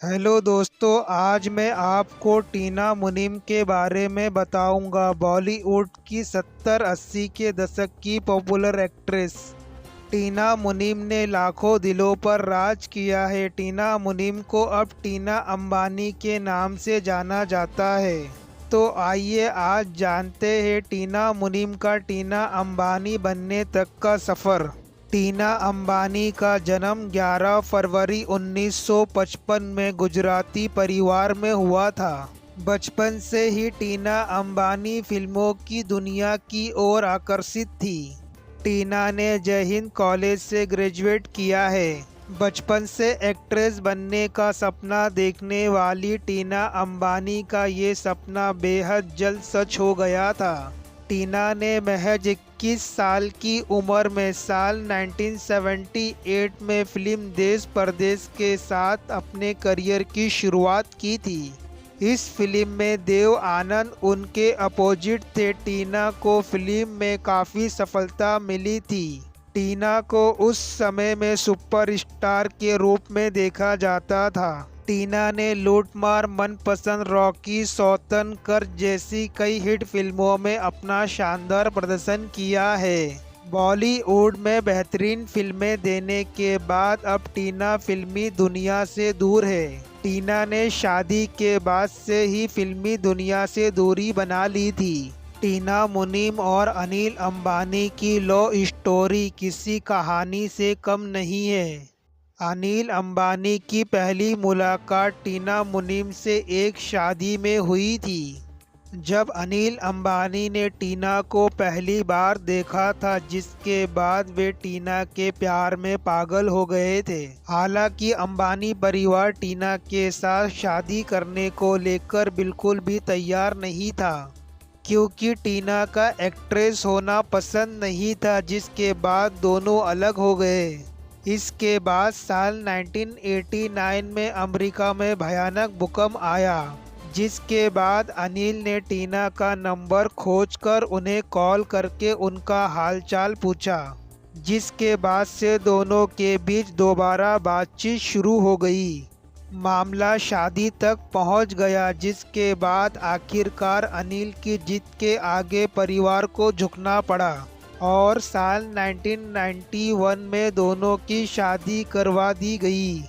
Hello दोस्तों, आज मैं आपको टीना मुनीम के बारे में बताऊंगा। बॉलीवुड की 70-80 के दशक की पॉपुलर एक्ट्रेस टीना मुनीम ने लाखों दिलों पर राज किया है। टीना मुनीम को अब टीना अंबानी के नाम से जाना जाता है। तो आइए आज जानते हैं टीना मुनीम का टीना अंबानी बनने तक का सफ़र। टीना अंबानी का जन्म 11 फरवरी 1955 में गुजराती परिवार में हुआ था। बचपन से ही टीना अंबानी फिल्मों की दुनिया की ओर आकर्षित थी। टीना ने जय हिंद कॉलेज से ग्रेजुएट किया है। बचपन से एक्ट्रेस बनने का सपना देखने वाली टीना अंबानी का ये सपना बेहद जल्द सच हो गया था। टीना ने महज 21 साल की उम्र में साल 1978 में फिल्म देश परदेश के साथ अपने करियर की शुरुआत की थी। इस फिल्म में देव आनंद उनके अपोजिट थे। टीना को फिल्म में काफ़ी सफलता मिली थी। टीना को उस समय में सुपरस्टार के रूप में देखा जाता था। टीना ने लूट मार, मनपसंद, रॉकी, सौतन कर जैसी कई हिट फिल्मों में अपना शानदार प्रदर्शन किया है। बॉलीवुड में बेहतरीन फिल्में देने के बाद अब टीना फिल्मी दुनिया से दूर है। टीना ने शादी के बाद से ही फिल्मी दुनिया से दूरी बना ली थी। टीना मुनीम और अनिल अंबानी की लव स्टोरी किसी कहानी से कम नहीं है। अनिल अंबानी की पहली मुलाकात टीना मुनीम से एक शादी में हुई थी। जब अनिल अंबानी ने टीना को पहली बार देखा था, जिसके बाद वे टीना के प्यार में पागल हो गए थे। हालांकि अंबानी परिवार टीना के साथ शादी करने को लेकर बिल्कुल भी तैयार नहीं था, क्योंकि टीना का एक्ट्रेस होना पसंद नहीं था, जिसके बाद दोनों अलग हो गए। इसके बाद साल 1989 में अमेरिका में भयानक भूकंप आया, जिसके बाद अनिल ने टीना का नंबर खोजकर उन्हें कॉल करके उनका हालचाल पूछा, जिसके बाद से दोनों के बीच दोबारा बातचीत शुरू हो गई। मामला शादी तक पहुंच गया, जिसके बाद आखिरकार अनिल की जिद के आगे परिवार को झुकना पड़ा और साल 1991 में दोनों की शादी करवा दी गई।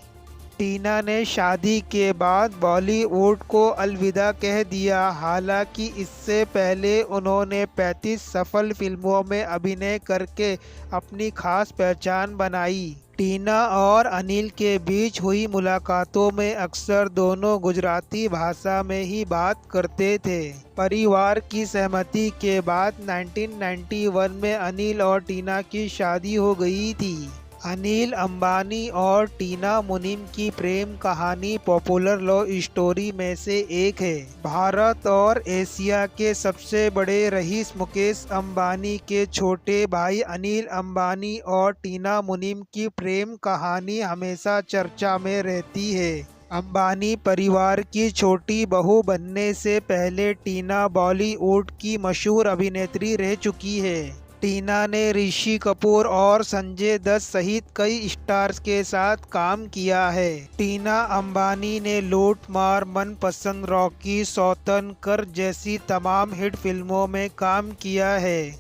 टीना ने शादी के बाद बॉलीवुड को अलविदा कह दिया। हालांकि इससे पहले उन्होंने 35 सफल फिल्मों में अभिनय करके अपनी खास पहचान बनाई। टीना और अनिल के बीच हुई मुलाकातों में अक्सर दोनों गुजराती भाषा में ही बात करते थे। परिवार की सहमति के बाद 1991 में अनिल और टीना की शादी हो गई थी। अनिल अंबानी और टीना मुनीम की प्रेम कहानी पॉपुलर लव स्टोरी में से एक है। भारत और एशिया के सबसे बड़े रईस मुकेश अंबानी के छोटे भाई अनिल अंबानी और टीना मुनीम की प्रेम कहानी हमेशा चर्चा में रहती है। अंबानी परिवार की छोटी बहू बनने से पहले टीना बॉलीवुड की मशहूर अभिनेत्री रह चुकी है। टीना ने ऋषि कपूर और संजय दत्त सहित कई स्टार्स के साथ काम किया है। टीना अंबानी ने लूट मार, मनपसंद, रॉकी, सौतन कर जैसी तमाम हिट फिल्मों में काम किया है।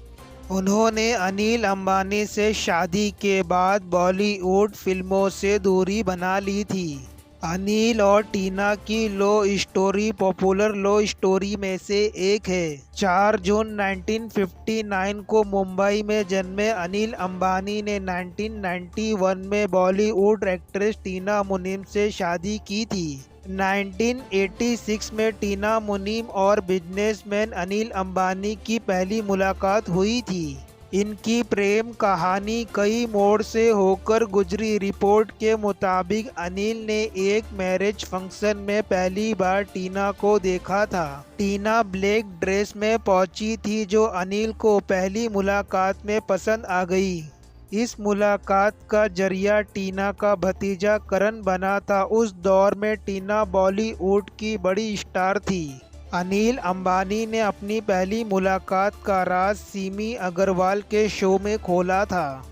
उन्होंने अनिल अंबानी से शादी के बाद बॉलीवुड फिल्मों से दूरी बना ली थी। अनिल और टीना की love story popular love story में से एक है। 4 जून 1959 को मुंबई में जन्मे अनिल अंबानी ने 1991 में बॉलीवुड एक्ट्रेस टीना मुनीम से शादी की थी। 1986 में टीना मुनीम और बिजनेसमैन अनिल अंबानी की पहली मुलाकात हुई थी। इनकी प्रेम कहानी कई मोड़ से होकर गुजरी। रिपोर्ट के मुताबिक अनिल ने एक मैरिज फंक्शन में पहली बार टीना को देखा था। टीना ब्लैक ड्रेस में पहुंची थी, जो अनिल को पहली मुलाकात में पसंद आ गई। इस मुलाकात का जरिया टीना का भतीजा करण बना था। उस दौर में टीना बॉलीवुड की बड़ी स्टार थी। अनिल अंबानी ने अपनी पहली मुलाकात का राज सिमी अग्रवाल के शो में खोला था।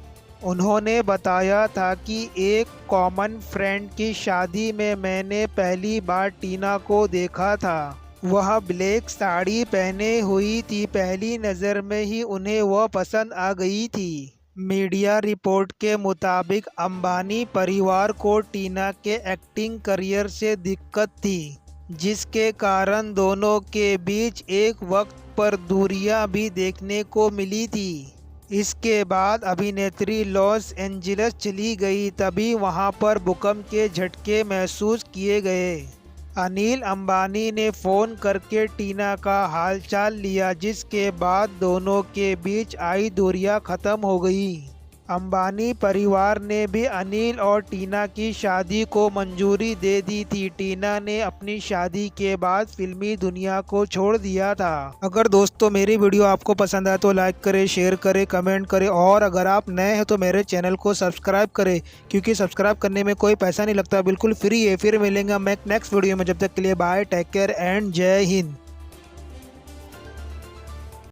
उन्होंने बताया था कि एक कॉमन फ्रेंड की शादी में मैंने पहली बार टीना को देखा था। वह ब्लैक साड़ी पहने हुई थी। पहली नज़र में ही उन्हें वह पसंद आ गई थी। मीडिया रिपोर्ट के मुताबिक अंबानी परिवार को टीना के एक्टिंग करियर से दिक्कत थी, जिसके कारण दोनों के बीच एक वक्त पर दूरियां भी देखने को मिली थी। इसके बाद अभिनेत्री लॉस एंजिल्स चली गई, तभी वहां पर भूकंप के झटके महसूस किए गए। अनिल अंबानी ने फ़ोन करके टीना का हालचाल लिया, जिसके बाद दोनों के बीच आई दूरियां ख़त्म हो गई। अंबानी परिवार ने भी अनिल और टीना की शादी को मंजूरी दे दी थी। टीना ने अपनी शादी के बाद फिल्मी दुनिया को छोड़ दिया था। अगर दोस्तों मेरी वीडियो आपको पसंद आए तो लाइक करें, शेयर करें, कमेंट करें और अगर आप नए हैं तो मेरे चैनल को सब्सक्राइब करें, क्योंकि सब्सक्राइब करने में कोई पैसा नहीं लगता, बिल्कुल फ्री है। फिर मिलेंगे मैं नेक्स्ट वीडियो में, जब तक के लिए बाय, टेक केयर एंड जय हिंद।